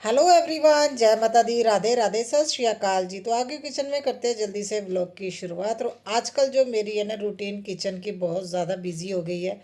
Hello everyone, जय माता दी, राधे राधे, सत श्री अकाल जी। तो आगे किचन में करते हैं जल्दी से व्लॉग की शुरुआत। और आजकल जो मेरी है ना रूटीन किचन की बहुत ज़्यादा बिजी हो गई है।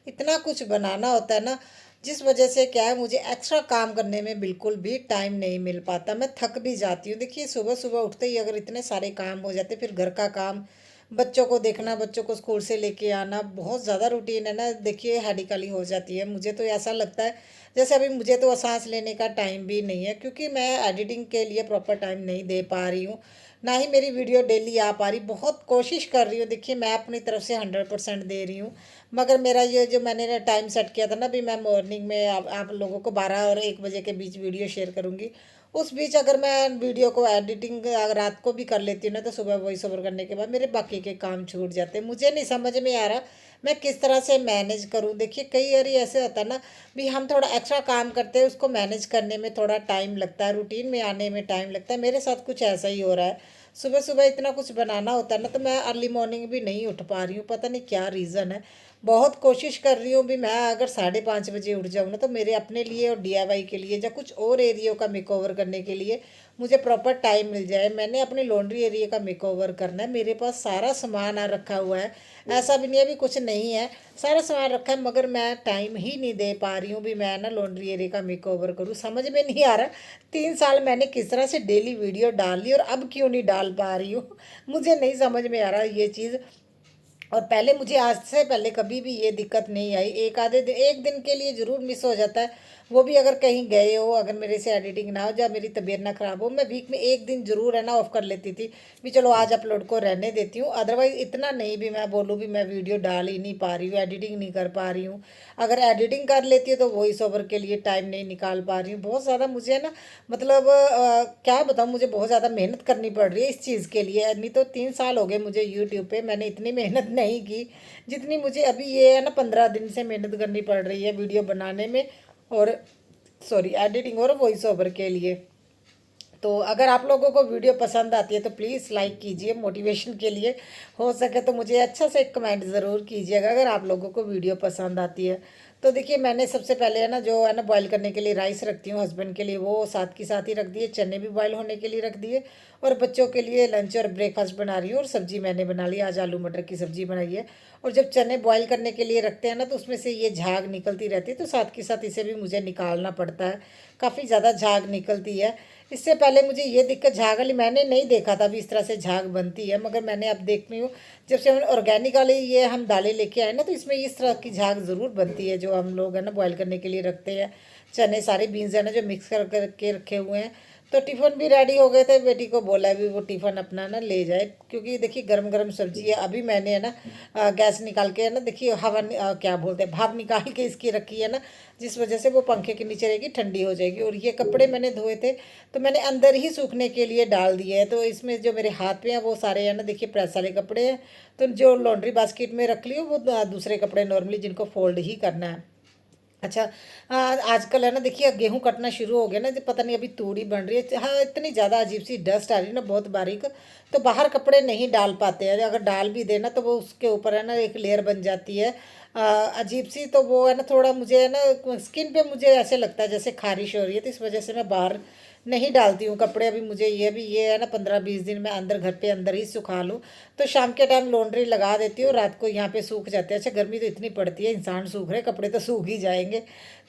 इतना कुछ बनाना होता है ना, जिस वजह से क्या है, मुझे एक्स्ट्रा काम करने में बिल्कुल भी टाइम नहीं मिल पाता। मैं थक भी जाती हूँ। देखिए, सुबह सुबह उठते ही अगर इतने सारे काम हो जाते, फिर घर का काम, बच्चों को देखना, बच्चों को स्कूल से लेके आना, बहुत ज़्यादा रूटीन है ना। देखिए, हेडिकली हो जाती है। मुझे तो ऐसा लगता है जैसे अभी मुझे तो सांस लेने का टाइम भी नहीं है, क्योंकि मैं एडिटिंग के लिए प्रॉपर टाइम नहीं दे पा रही हूँ। ना ही मेरी वीडियो डेली आ पा रही। बहुत कोशिश कर रही हूँ। देखिए, मैं अपनी तरफ से 100% दे रही हूँ। मगर मेरा ये जो मैंने ना टाइम सेट किया था ना, भी मैं मॉर्निंग में आप लोगों को 12 और 1 बजे के बीच वीडियो शेयर करूँगी। उस बीच अगर मैं वीडियो को एडिटिंग अगर रात को भी कर लेती हूँ ना, तो सुबह वॉइस ओवर करने के बाद मेरे बाकी के काम छूट जाते हैं। मुझे नहीं समझ में आ रहा मैं किस तरह से मैनेज करूँ। देखिए, कई बार ऐसे होता है ना, भी हम थोड़ा एक्स्ट्रा काम करते हैं, उसको मैनेज करने में थोड़ा टाइम लगता है, रूटीन में आने में टाइम लगता है। मेरे साथ कुछ ऐसा ही हो रहा है। सुबह सुबह इतना कुछ बनाना होता है ना, तो मैं अर्ली मॉर्निंग भी नहीं उठ पा रही हूँ। पता नहीं क्या रीज़न है। बहुत कोशिश कर रही हूँ भी मैं अगर 5:30 बजे उठ जाऊँ ना, तो मेरे अपने लिए और डीआईवाई के लिए या कुछ और एरियो का मेकओवर करने के लिए मुझे प्रॉपर टाइम मिल जाए। मैंने अपने लॉन्ड्री एरिया का मेकओवर करना है। मेरे पास सारा सामान आ रखा हुआ है। ऐसा भी नहीं है भी कुछ नहीं है, सारा सामान रखा है, मगर मैं टाइम ही नहीं दे पा रही हूँ भी मैं ना लॉन्ड्री एरिया का मेकओवर करूँ। समझ में नहीं आ रहा 3 साल मैंने किस तरह से डेली वीडियो डाल ली और अब क्यों नहीं डाल पा रही हूँ। मुझे नहीं समझ में आ रहा ये चीज़। और पहले मुझे आज से पहले कभी भी ये दिक्कत नहीं आई। एक आधे दिन, एक दिन के लिए ज़रूर मिस हो जाता है। वो भी अगर कहीं गए हो, अगर मेरे से एडिटिंग ना हो या मेरी तबीयत ना ख़राब हो, मैं वीक में एक दिन ज़रूर है ना ऑफ कर लेती थी भी चलो आज अपलोड को रहने देती हूँ। अदरवाइज़ इतना नहीं भी मैं बोलूँ भी मैं वीडियो डाल ही नहीं पा रही हूँ, एडिटिंग नहीं कर पा रही हूँ। अगर एडिटिंग कर लेती हूँ तो वॉइस ओवर के लिए टाइम नहीं निकाल पा रही हूँ। बहुत ज़्यादा मुझे ना, मतलब क्या बताऊँ, मुझे बहुत ज़्यादा मेहनत करनी पड़ रही है इस चीज़ के लिए। नहीं तो 3 साल हो गए मुझे यूट्यूब पे, मैंने इतनी मेहनत नहीं की जितनी मुझे अभी ये है ना 15 दिन से मेहनत करनी पड़ रही है वीडियो बनाने में, और सॉरी एडिटिंग और वॉइस ओवर के लिए। तो अगर आप लोगों को वीडियो पसंद आती है तो प्लीज़ लाइक कीजिए मोटिवेशन के लिए। हो सके तो मुझे अच्छा से कमेंट ज़रूर कीजिएगा अगर आप लोगों को वीडियो पसंद आती है। तो देखिए, मैंने सबसे पहले है ना जो है ना बॉईल करने के लिए राइस रखती हूँ हस्बैंड के लिए, वो साथ की साथ ही रख दिए। चने भी बॉईल होने के लिए रख दिए। और बच्चों के लिए लंच और ब्रेकफास्ट बना रही हूँ। और सब्जी मैंने बना ली, आज आलू मटर की सब्जी बनाई है। और जब चने बॉईल करने के लिए रखते हैं ना, तो उसमें से ये झाग निकलती रहती है, तो साथ के साथ इसे भी मुझे निकालना पड़ता है। काफ़ी ज़्यादा झाग निकलती है। इससे पहले मुझे ये दिक्कत झाग वाली मैंने नहीं देखा था भी इस तरह से झाग बनती है, मगर मैंने अब देख रही हूँ जब से हम ऑर्गेनिक वाले ये हम दालें लेके आए ना, तो इसमें इस तरह की झाग ज़रूर बनती है जो हम लोग है ना बॉईल करने के लिए रखते हैं। चने सारे बीन्स है ना जो मिक्स कर करके रखे हुए हैं। तो टिफ़िन भी रेडी हो गए थे, बेटी को बोला है भी वो टिफ़िन अपना ना ले जाए, क्योंकि देखिए गर्म गर्म सब्जी है। अभी मैंने है ना गैस निकाल के है ना, देखिए हवा क्या बोलते हैं, भाप निकाल के इसकी रखी है ना, जिस वजह से वो पंखे के नीचे रहेगी, ठंडी हो जाएगी। और ये कपड़े मैंने धोए थे तो मैंने अंदर ही सूखने के लिए डाल दिए हैं। तो इसमें जो मेरे हाथ पे हैं वो सारे है ना, देखिए प्रेस वाले कपड़े हैं। तो जो लॉन्ड्री बास्केट में रख लियो वो दूसरे कपड़े नॉर्मली जिनको फोल्ड ही करना है। अच्छा, आजकल है ना, देखिए गेहूं कटना शुरू हो गया ना, जो पता नहीं अभी तूड़ी बन रही है। हाँ, इतनी ज़्यादा अजीब सी डस्ट आ रही है ना, बहुत बारीक। तो बाहर कपड़े नहीं डाल पाते हैं। अगर डाल भी देना तो वो उसके ऊपर है ना एक लेयर बन जाती है अजीब सी। तो वो है ना थोड़ा मुझे है ना स्किन पे मुझे ऐसे लगता है जैसे खारिश हो रही है, तो इस वजह से मैं बाहर नहीं डालती हूँ कपड़े। अभी मुझे ये है ना 15-20 दिन मैं अंदर घर पे अंदर ही सुखा लूँ। तो शाम के टाइम लॉन्ड्री लगा देती हूँ, रात को यहाँ पे सूख जाते हैं। अच्छा, गर्मी तो इतनी पड़ती है, इंसान सूख रहे कपड़े तो सूख ही जाएंगे।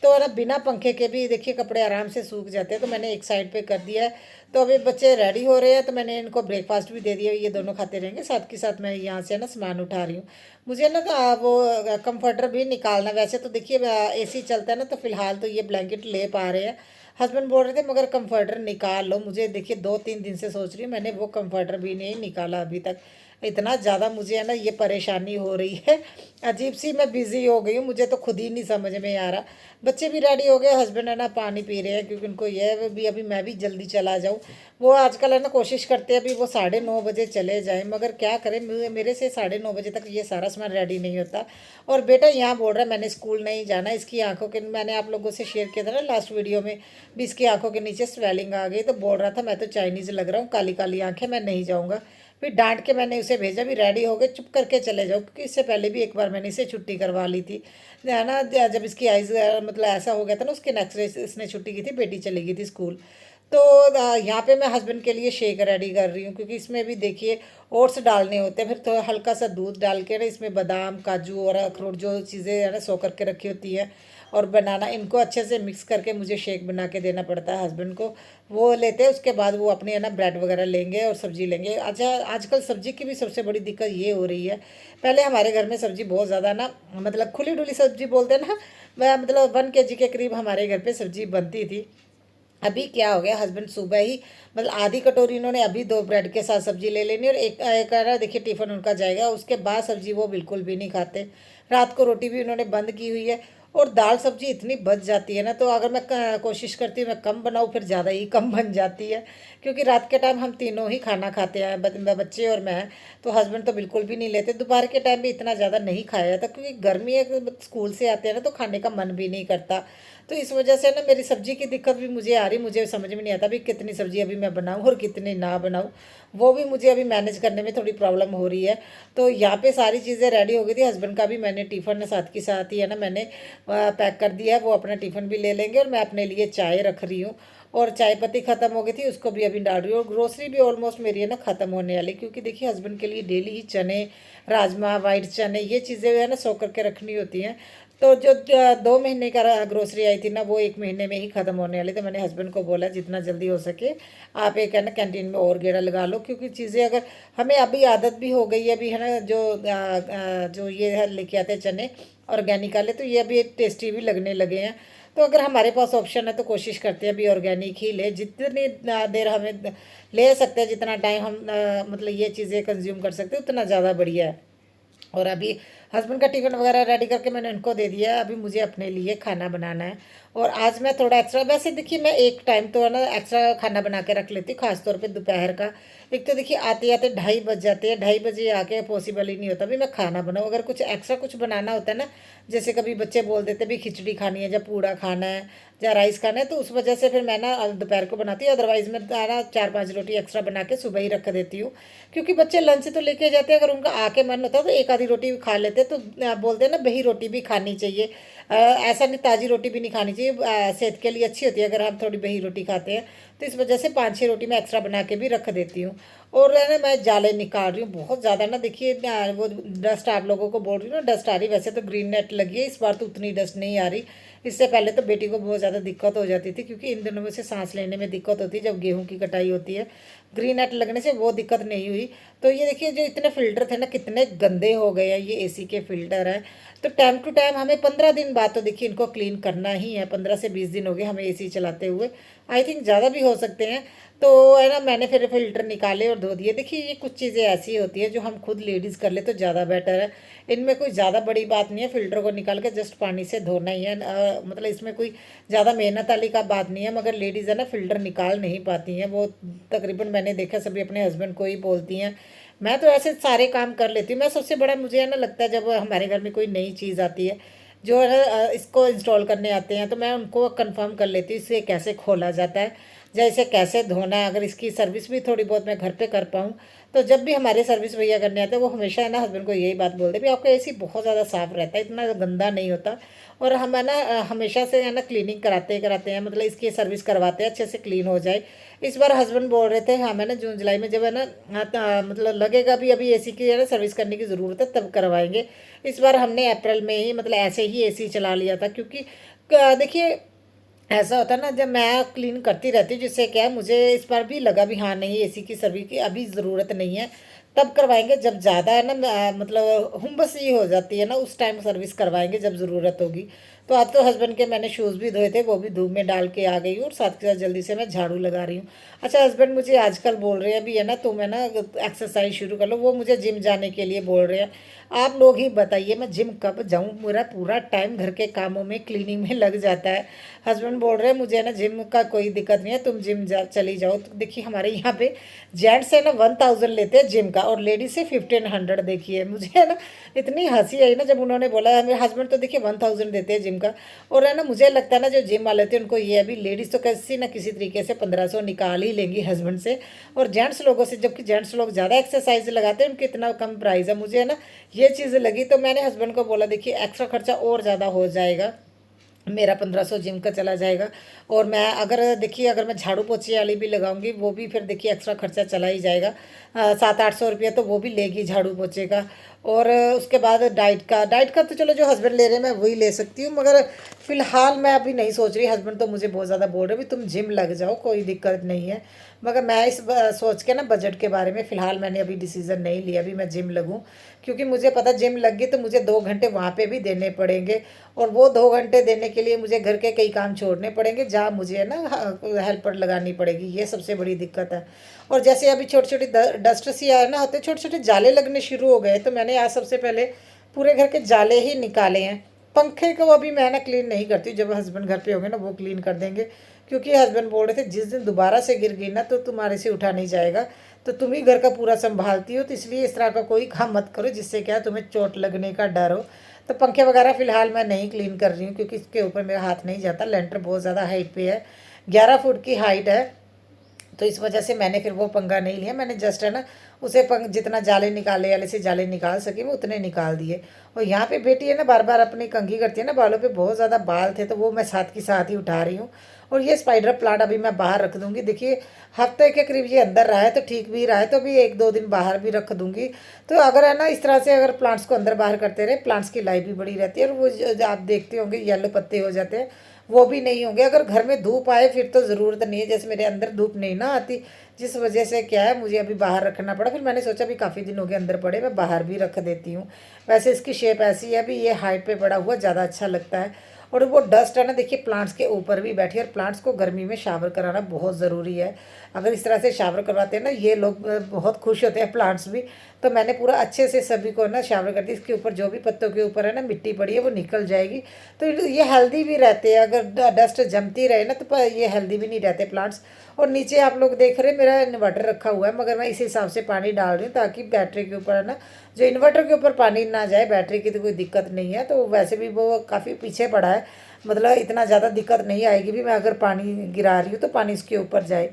तो है ना बिना पंखे के भी देखिए कपड़े आराम से सूख जाते हैं। तो मैंने एक साइड पे कर दिया है। तो अभी बच्चे रेडी हो रहे हैं, तो मैंने इनको ब्रेकफास्ट भी दे दिया, ये दोनों खाते रहेंगे। साथ के साथ मैं यहाँ से ना सामान उठा रही हूँ। मुझे ना वो कंफर्टर भी निकालना। वैसे तो देखिए एसी चलता है ना, तो फिलहाल तो ये ब्लैंकेट ले पा रहे हैं। हस्बैंड बोल रहे थे मगर कंफर्टर निकाल लो। मुझे देखिए 2-3 दिन से सोच रही हूँ, मैंने वो कंफर्टर भी नहीं निकाला अभी तक। इतना ज़्यादा मुझे है ना ये परेशानी हो रही है। अजीब सी मैं बिज़ी हो गई हूँ, मुझे तो खुद ही नहीं समझ में आ रहा। बच्चे भी रेडी हो गए, हस्बैंड है ना पानी पी रहे हैं, क्योंकि उनको ये है भी अभी मैं भी जल्दी चला जाऊँ। वो आजकल है ना कोशिश करते हैं अभी वो 9:30 बजे चले जाएं, मगर क्या करें, मेरे से 9:30 बजे तक ये सारा सामान रेडी नहीं होता। और बेटा यहाँ बोल रहा है मैंने स्कूल नहीं जाना। इसकी आंखों के, मैंने आप लोगों से शेयर किया था ना लास्ट वीडियो में भी, इसकी आंखों के नीचे स्वेलिंग आ गई। तो बोल रहा था मैं तो चाइनीज़ लग रहा हूँ, काली काली आंखें, मैं नहीं जाऊँगा। फिर डांट के मैंने उसे भेजा, भी रेडी हो गए, चुप करके चले जाओ, क्योंकि इससे पहले भी एक बार मैंने इसे छुट्टी करवा ली थी। है ना, जब इसकी आइज मतलब ऐसा हो गया था ना, उसके नेक्स्ट डे इसने छुट्टी की थी, बेटी चली गई थी स्कूल। तो यहाँ पे मैं हस्बैंड के लिए शेक रेडी कर रही हूँ, क्योंकि इसमें भी देखिए ओट्स डालने होते हैं, फिर तो हल्का सा दूध डाल के ना इसमें बादाम काजू और अखरोट जो चीज़ें है ना सो करके रखी होती हैं, और बनाना, इनको अच्छे से मिक्स करके मुझे शेक बना के देना पड़ता है हस्बैंड को। वो लेते हैं, उसके बाद वो अपनी है ना ब्रेड वगैरह लेंगे और सब्जी लेंगे। अच्छा, आजकल सब्जी की भी सबसे बड़ी दिक्कत ये हो रही है, पहले हमारे घर में सब्जी बहुत ज़्यादा ना, मतलब खुली डुली सब्जी बोलते हैं ना, मतलब 1 kg के करीब हमारे घर पे सब्जी बनती थी। अभी क्या हो गया, हस्बैंड सुबह ही मतलब आधी कटोरी इन्होंने अभी 2 ब्रेड के साथ सब्जी ले लेनी, और एक एक है ना देखिए टिफ़िन उनका जाएगा, उसके बाद सब्जी वो बिल्कुल भी नहीं खाते। रात को रोटी भी उन्होंने बंद की हुई है, और दाल सब्जी इतनी बच जाती है ना, तो अगर मैं कोशिश करती हूँ मैं कम बनाऊँ, फिर ज़्यादा ही कम बन जाती है। क्योंकि रात के टाइम हम तीनों ही खाना खाते हैं, बच्चे और मैं। तो हस्बैंड तो बिल्कुल भी नहीं लेते, दोपहर के टाइम भी इतना ज़्यादा नहीं खाया जाता, क्योंकि गर्मी है, स्कूल से आते हैं ना तो खाने का मन भी नहीं करता। तो इस वजह से ना मेरी सब्जी की दिक्कत भी मुझे आ रही, मुझे समझ में नहीं आता भी कितनी सब्जी अभी मैं बनाऊँ और कितनी ना बनाऊँ। वो भी मुझे अभी मैनेज करने में थोड़ी प्रॉब्लम हो रही है। तो यहाँ पे सारी चीज़ें रेडी हो गई थी, हस्बैंड का भी मैंने टिफ़िन साथ के साथ ही है ना मैंने पैक कर दिया है, वो अपना टिफ़िन भी ले लेंगे, और मैं अपने लिए चाय रख रही हूँ। और चाय पत्ती ख़त्म हो गई थी, उसको भी अभी डाल रही हूँ, और ग्रोसरी भी ऑलमोस्ट मेरी है ना ख़त्म होने वाली, क्योंकि देखिए हस्बैंड के लिए डेली ही चने, राजमा, वाइट चने, ये चीज़ें है ना सो करके रखनी होती हैं। तो जो 2 महीने का ग्रोसरी आई थी ना, वो 1 महीने में ही ख़त्म होने वाली। तो मैंने हस्बैंड को बोला जितना जल्दी हो सके आप एक है ना कैंटीन में और गेड़ा लगा लो, क्योंकि चीज़ें अगर हमें अभी आदत भी हो गई है अभी है ना, जो ये है लेके आते हैं चने ऑर्गेनिक वाले, तो ये अभी टेस्टी भी लगने लगे हैं। तो अगर हमारे पास ऑप्शन है तो कोशिश करते हैं अभी ऑर्गेनिक ही ले, जितनी देर हमें ले सकते हैं, जितना टाइम हम मतलब ये चीज़ें कंज्यूम कर सकते हैं, उतना ज़्यादा बढ़िया है। और अभी हस्बैंड का टिफ़िन वगैरह रेडी करके मैंने उनको दे दिया है, अभी मुझे अपने लिए खाना बनाना है। और आज मैं थोड़ा एक्स्ट्रा, वैसे देखिए मैं एक टाइम तो है ना एक्स्ट्रा खाना बना के रख लेती हूँ, खासतौर पे दोपहर का। एक तो देखिए आते आते 2:30 बज जाते हैं, 2:30 बजे आके पॉसिबल ही नहीं होता भी मैं खाना बनाऊँ। अगर कुछ एक्स्ट्रा कुछ बनाना होता है ना, जैसे कभी बच्चे बोल देते भी खिचड़ी खानी है, या पूड़ा खाना है, या राइस खाना है, तो उस वजह से फिर मैं ना दोपहर को बनाती हूँ। अदरवाइज़ मैं ना 4-5 रोटी एक्स्ट्रा बना के सुबह ही रख देती हूँ, क्योंकि बच्चे लंच तो लेके जाते हैं, अगर उनका आके मन होता है तो एक आधी रोटी भी खा लेते हैं। तो बोलते हैं ना बही रोटी भी खानी चाहिए, ऐसा नहीं ताज़ी रोटी भी नहीं खानी चाहिए, सेहत के लिए अच्छी होती है अगर हम थोड़ी बही रोटी खाते हैं। तो इस वजह से 5-6 रोटी मैं एक्स्ट्रा बना के भी रख देती हूँ। और है ना मैं जाले निकाल रही हूँ बहुत ज़्यादा ना, देखिए वो डस्ट आप लोगों को बोल रही हूँ ना, डस्ट आ रही, वैसे तो ग्रीन नेट लगी है, इस बार तो उतनी डस्ट नहीं आ रही। इससे पहले तो बेटी को बहुत ज़्यादा दिक्कत हो जाती थी, क्योंकि इन दिनों में से सांस लेने में दिक्कत होती है जब गेहूं की कटाई होती है। ग्रीन नेट लगने से वो दिक्कत नहीं हुई। तो ये देखिए जो इतने फ़िल्टर थे ना कितने गंदे हो गए हैं, ये एसी के फ़िल्टर हैं। तो टाइम टू टाइम हमें 15 दिन बाद तो देखिए इनको क्लीन करना ही है, 15 से 20 दिन हो गए हमें एसी चलाते हुए, आई थिंक ज़्यादा भी हो सकते हैं। तो है ना मैंने फिर फ़िल्टर निकाले और धो दिए। देखिए ये कुछ चीज़ें ऐसी होती है जो हम खुद लेडीज़ कर ले तो ज़्यादा बेटर है। इनमें कोई ज़्यादा बड़ी बात नहीं है, फ़िल्टर को निकाल के जस्ट पानी से धोना ही है, मतलब इसमें कोई ज़्यादा मेहनत वाली का बात नहीं है। मगर लेडीज़ है ना फ़िल्टर निकाल नहीं पाती हैं, वो तकरीबन मैंने देखा सभी अपने हस्बैंड को ही बोलती हैं। मैं तो ऐसे सारे काम कर लेती हूँ। मैं सबसे बड़ा मुझे है ना लगता है जब हमारे घर में कोई नई चीज़ आती है, जो है ना इसको इंस्टॉल करने आते हैं, तो मैं उनको कंफर्म कर लेती हूँ इसे कैसे खोला जाता है, जैसे कैसे धोना है। अगर इसकी सर्विस भी थोड़ी बहुत मैं घर पे कर पाऊँ, तो जब भी हमारे सर्विस भैया करने आते हैं वो हमेशा है ना हस्बैंड को यही बात बोलते हैं भी आपका एसी बहुत ज़्यादा साफ़ रहता है, इतना गंदा नहीं होता। और हम है ना हमेशा से है ना क्लीनिंग कराते कराते हैं, मतलब इसकी सर्विस करवाते हैं अच्छे से क्लीन हो जाए। इस बार हस्बैंड बोल रहे थे हमें ना जून जुलाई में जब है ना मतलब लगेगा भी अभी एसी की है ना सर्विस करने की ज़रूरत है तब करवाएंगे। इस बार हमने अप्रैल में ही मतलब ऐसे ही एसी चला लिया था, क्योंकि देखिए ऐसा होता है ना जब मैं क्लीन करती रहती हूँ, जिससे क्या है मुझे इस बार भी लगा भी हाँ नहीं एसी की सर्विस की अभी ज़रूरत नहीं है, तब करवाएंगे जब ज़्यादा है ना मतलब हुम्बस ही हो जाती है ना, उस टाइम सर्विस करवाएंगे जब ज़रूरत होगी। तो आज तो हस्बैंड के मैंने शूज़ भी धोए थे, वो भी धूप में डाल के आ गई हूँ, और साथ के साथ जल्दी से मैं झाड़ू लगा रही हूँ। अच्छा, हस्बैंड मुझे आजकल बोल रहे हैं भी है ना तुम है ना एक्सरसाइज शुरू कर लो, वो मुझे जिम जाने के लिए बोल रहे हैं। आप लोग ही बताइए मैं जिम कब जाऊँ, मेरा पूरा टाइम घर के कामों में क्लीनिंग में लग जाता है। हस्बैंड बोल रहे हैं मुझे ना जिम का कोई दिक्कत नहीं है, तुम जिम चली जाओ। तो देखिए हमारे यहाँ पे जेंट्स है ना 1000 लेते हैं जिम का और लेडीज से 1500। देखिए मुझे है ना इतनी हंसी आई ना जब उन्होंने बोला। मेरे हस्बैंड तो देखिए 1000 देते हैं जिम का, और है ना मुझे लगता है ना जो जिम वाले थे उनको ये अभी लेडीज़ तो किसी ना किसी तरीके से 1500 निकाल ही लेंगी हस्बैंड से, और जेंट्स लोगों से, जबकि जेंट्स लोग ज़्यादा एक्सरसाइज लगाते हैं उनके इतना कम प्राइस है। मुझे है ना ये चीज़ लगी, तो मैंने हस्बैंड को बोला देखिए एक्स्ट्रा खर्चा और ज़्यादा हो जाएगा, मेरा 1500 जिम का चला जाएगा। और मैं अगर देखिए अगर मैं झाड़ू पोछे वाली भी लगाऊंगी वो भी फिर देखिए एक्स्ट्रा खर्चा चला ही जाएगा, 700-800 रुपया तो वो भी लेगी झाड़ू पोछे का। और उसके बाद डाइट का तो चलो जो हस्बैंड ले रहे हैं मैं वही ले सकती हूँ, मगर फ़िलहाल मैं अभी नहीं सोच रही। हस्बैंड तो मुझे बहुत ज़्यादा बोल रहे भी तुम जिम लग जाओ कोई दिक्कत नहीं है, मगर मैं इस सोच के ना बजट के बारे में फ़िलहाल मैंने अभी डिसीज़न नहीं लिया अभी मैं जिम लगूँ। क्योंकि मुझे पता जिम लग गई तो मुझे 2 घंटे वहाँ पे भी देने पड़ेंगे, और वो 2 घंटे देने के लिए मुझे घर के कई काम छोड़ने पड़ेंगे जहाँ मुझे है ना हेल्पर लगानी पड़ेगी, ये सबसे बड़ी दिक्कत है। और जैसे अभी छोटी छोटी डस्ट सी आए ना होते, छोटे छोटे जाले लगने शुरू हो गए, तो मैंने आज सबसे पहले पूरे घर के जाले ही निकाले हैं। पंखे को अभी मैं ना क्लीन नहीं करती, जब हस्बैंड घर पे होंगे ना वो क्लीन कर देंगे। क्योंकि हस्बैंड बोल रहे थे जिस दिन दोबारा से गिर गई ना तो तुम्हारे से उठा नहीं जाएगा, तो तुम ही घर का पूरा संभालती हो, तो इसलिए इस तरह का कोई काम मत करो जिससे क्या तुम्हें चोट लगने का डर हो। तो पंखे वगैरह फ़िलहाल मैं नहीं क्लीन कर रही हूँ क्योंकि इसके ऊपर मेरा हाथ नहीं जाता, लेंटर बहुत ज़्यादा हाइट पे है, 11 फुट की हाइट है। तो इस वजह से मैंने फिर वो पंगा नहीं लिया, मैंने जस्ट है ना उसे जितना जाले निकाले वाले से जाले निकाल सके वो उतने निकाल दिए। और यहाँ पे बेटी है ना बार बार अपनी कंघी करती है ना, बालों पे बहुत ज़्यादा बाल थे तो वो मैं साथ की साथ ही उठा रही हूँ। और ये स्पाइडर प्लांट अभी मैं बाहर रख दूँगी, देखिए हफ्ते के करीब ये अंदर रहा है तो ठीक भी रहा है, तो अभी 1-2 दिन बाहर भी रख दूँगी। तो अगर है ना इस तरह से अगर प्लांट्स को अंदर बाहर करते रहे, प्लांट्स की लाइफ भी बड़ी रहती है, और वो आप देखते होंगे येलो पत्ते हो जाते हैं वो भी नहीं होंगे। अगर घर में धूप आए फिर तो ज़रूरत नहीं है, जैसे मेरे अंदर धूप नहीं ना आती, जिस वजह से क्या है मुझे अभी बाहर रखना पड़ा। फिर मैंने सोचा भी काफ़ी दिन हो गए अंदर पड़े, मैं बाहर भी रख देती हूँ। वैसे इसकी शेप ऐसी है, अभी ये हाइट पे पड़ा हुआ ज़्यादा अच्छा लगता है। और वो डस्ट है ना देखिए प्लांट्स के ऊपर भी बैठी है, और प्लांट्स को गर्मी में शावर कराना बहुत ज़रूरी है। अगर इस तरह से शावर करवाते हैं ना ये लोग बहुत खुश होते हैं प्लांट्स भी। तो मैंने पूरा अच्छे से सभी को ना शावर कर दी, इसके ऊपर जो भी पत्तों के ऊपर है ना मिट्टी पड़ी है वो निकल जाएगी। तो ये हेल्दी भी रहते हैं, अगर डस्ट जमती रहे ना तो ये हेल्दी भी नहीं रहते प्लांट्स। और नीचे आप लोग देख रहे हैं मेरा इन्वर्टर रखा हुआ है, मगर मैं इस हिसाब से पानी डाल रही हूँ ताकि बैटरी के ऊपर है ना जो इन्वर्टर के ऊपर पानी ना जाए, बैटरी की तो कोई दिक्कत नहीं है। तो वैसे भी वो काफ़ी पीछे पड़ा है, मतलब इतना ज़्यादा दिक्कत नहीं आएगी भी, मैं अगर पानी गिरा रही हूँ तो पानी इसके ऊपर जाए।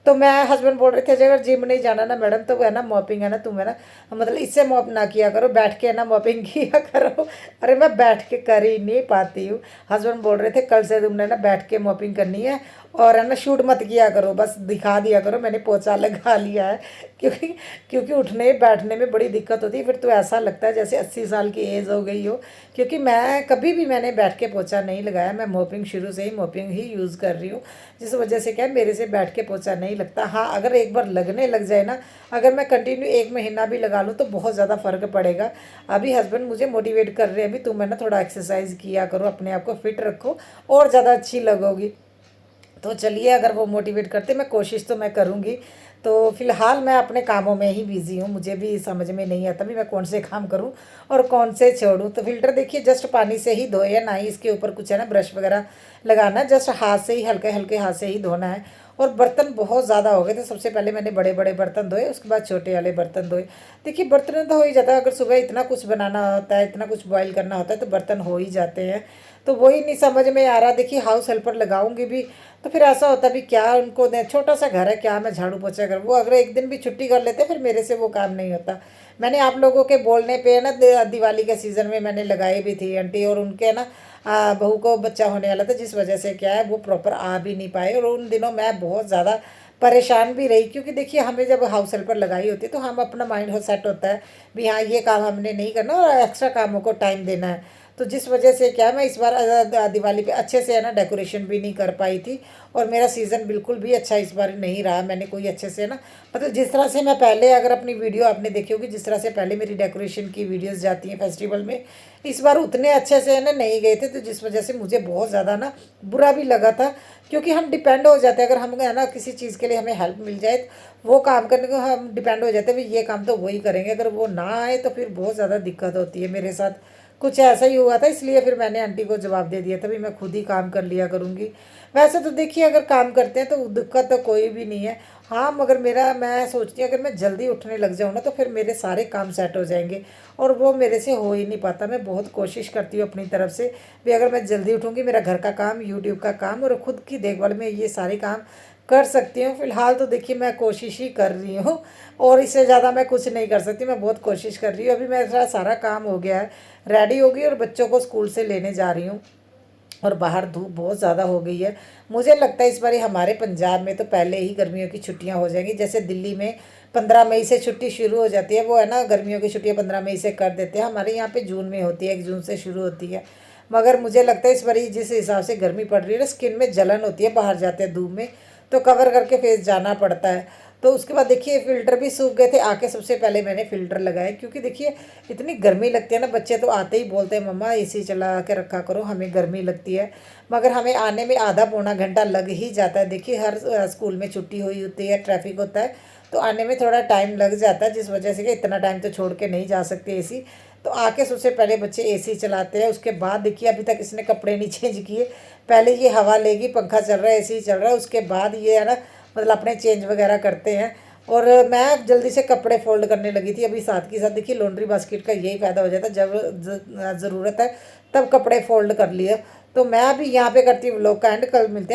तो मैं हस्बैंड बोल रहे थे अगर जिम नहीं जाना ना मैडम तो है ना मॉपिंग है ना तुम है ना मतलब इससे मॉप ना किया करो, बैठ के है ना मॉपिंग किया करो। अरे मैं बैठ के कर ही नहीं पाती हूँ। हस्बैंड बोल रहे थे कल से तुमने ना बैठ के मॉपिंग करनी है, और है ना शूट मत किया करो, बस दिखा दिया करो मैंने पोछा लगा लिया है। क्योंकि क्योंकि उठने बैठने में बड़ी दिक्कत होती है, फिर तो ऐसा लगता है जैसे 80 साल की एज हो गई हो। क्योंकि मैं कभी भी मैंने बैठ के पोछा नहीं लगाया, मैं मोपिंग शुरू से ही मोपिंग ही यूज़ कर रही हूँ, जिस वजह से क्या है मेरे से बैठ के पोछा नहीं लगता। हाँ अगर एक बार लगने लग जाए ना, अगर मैं कंटिन्यू 1 महीना भी लगा लूँ तो बहुत ज़्यादा फ़र्क पड़ेगा। अभी हस्बैंड मुझे मोटिवेट कर रहे हैं अभी तुम है ना थोड़ा एक्सरसाइज किया करो, अपने आप को फिट रखो और ज़्यादा अच्छी लगोगी। तो चलिए अगर वो मोटिवेट करते मैं कोशिश तो मैं करूँगी। तो फिलहाल मैं अपने कामों में ही बिज़ी हूँ, मुझे भी समझ में नहीं आता भी मैं कौन से काम करूँ और कौन से छोड़ूँ। तो फिल्टर देखिए जस्ट पानी से ही धोए है, ना ही इसके ऊपर कुछ है ना ब्रश वगैरह लगाना है, जस्ट हाथ से ही हल्के हल्के हाथ से ही धोना है। और बर्तन बहुत ज़्यादा हो गए थे, सबसे पहले मैंने बड़े बड़े बर्तन धोए, उसके बाद छोटे वाले बर्तन धोए। देखिए बर्तन तो हो ही जाता है, अगर सुबह इतना कुछ बनाना होता है, इतना कुछ बॉईल करना होता है तो बर्तन हो ही जाते हैं। तो वही नहीं समझ में आ रहा, देखिए हाउस हेल्पर लगाऊंगी भी तो फिर ऐसा होता भी क्या उनको दें, छोटा सा घर है क्या मैं झाड़ू पोछा कर, वो अगर एक दिन भी छुट्टी कर लेते फिर मेरे से वो काम नहीं होता। मैंने आप लोगों के बोलने पे ना दिवाली के सीज़न में मैंने लगाई भी थी आंटी, और उनके ना बहू को बच्चा होने वाला था, जिस वजह से क्या है वो प्रॉपर आ भी नहीं पाए, और उन दिनों मैं बहुत ज़्यादा परेशान भी रही। क्योंकि देखिए हमें जब हाउस हेल्पर लगाई होती है तो हम अपना माइंड हो सेट होता है भी हाँ ये काम हमने नहीं करना और एक्स्ट्रा कामों को टाइम देना है। तो जिस वजह से क्या मैं इस बार दिवाली पे अच्छे से है ना डेकोरेशन भी नहीं कर पाई थी। और मेरा सीज़न बिल्कुल भी अच्छा इस बार नहीं रहा। मैंने कोई अच्छे से ना, मतलब जिस तरह से मैं पहले, अगर अपनी वीडियो आपने देखी होगी, जिस तरह से पहले मेरी डेकोरेशन की वीडियोस जाती हैं फेस्टिवल में, इस बार उतने अच्छे से है ना नहीं गए थे। तो जिस वजह से मुझे बहुत ज़्यादा ना बुरा भी लगा था, क्योंकि हम डिपेंड हो जाते हैं, अगर हम है ना किसी चीज़ के लिए हमें हेल्प मिल जाए तो वो काम करने को हम डिपेंड हो जाते हैं, भाई ये काम तो वही करेंगे, अगर वो ना आए तो फिर बहुत ज़्यादा दिक्कत होती है। मेरे साथ कुछ ऐसा ही हुआ था, इसलिए फिर मैंने आंटी को जवाब दे दिया था, भाई मैं खुद ही काम कर लिया करूँगी। वैसे तो देखिए, अगर काम करते हैं तो दिक्कत तो कोई भी नहीं है। हाँ, मगर मेरा, मैं सोचती हूँ अगर मैं जल्दी उठने लग जाऊँ ना तो फिर मेरे सारे काम सेट हो जाएंगे, और वो मेरे से हो ही नहीं पाता। मैं बहुत कोशिश करती हूँ अपनी तरफ से भी, अगर मैं जल्दी उठूँगी, मेरा घर का काम, यूट्यूब का काम और खुद की देखभाल में ये सारे काम कर सकती हूँ। फिलहाल तो देखिए मैं कोशिश ही कर रही हूँ, और इससे ज़्यादा मैं कुछ नहीं कर सकती। मैं बहुत कोशिश कर रही हूँ। अभी मेरा सारा काम हो गया है, रेडी हो गई और बच्चों को स्कूल से लेने जा रही हूँ। और बाहर धूप बहुत ज़्यादा हो गई है। मुझे लगता है इस बार हमारे पंजाब में तो पहले ही गर्मियों की छुट्टियां हो जाएंगी। जैसे दिल्ली में 15 मई से छुट्टी शुरू हो जाती है, वो है ना गर्मियों की छुट्टियां 15 मई से कर देते हैं। हमारे यहाँ पे जून में होती है, 1 जून से शुरू होती है। मगर मुझे लगता है इस बार जिस हिसाब से गर्मी पड़ रही है ना, स्किन में जलन होती है, बाहर जाते हैं धूप में तो कवर करके फेस जाना पड़ता है। तो उसके बाद देखिए फ़िल्टर भी सूख गए थे। आके सबसे पहले मैंने फ़िल्टर लगाए, क्योंकि देखिए इतनी गर्मी लगती है ना, बच्चे तो आते ही बोलते हैं मम्मा एसी चला के रखा करो, हमें गर्मी लगती है। मगर हमें आने में आधा पौना घंटा लग ही जाता है। देखिए हर स्कूल में छुट्टी हुई होती है, ट्रैफिक होता है, तो आने में थोड़ा टाइम लग जाता है, जिस वजह से कि इतना टाइम तो छोड़ के नहीं जा सकते एसी। तो आके सबसे पहले बच्चे एसी चलाते हैं। उसके बाद देखिए अभी तक इसने कपड़े नहीं चेंज किए। पहले ये हवा लेगी, पंखा चल रहा है, एसी चल रहा है, उसके बाद ये है ना, मतलब अपने चेंज वगैरह करते हैं। और मैं जल्दी से कपड़े फोल्ड करने लगी थी। अभी साथ के साथ देखिए लॉन्ड्री बास्केट का यही फ़ायदा हो जाता है, जब ज़रूरत है तब कपड़े फोल्ड कर लिए। तो मैं अभी यहाँ पे करती हूँ व्लॉग का एंड। कल मिलते हैं।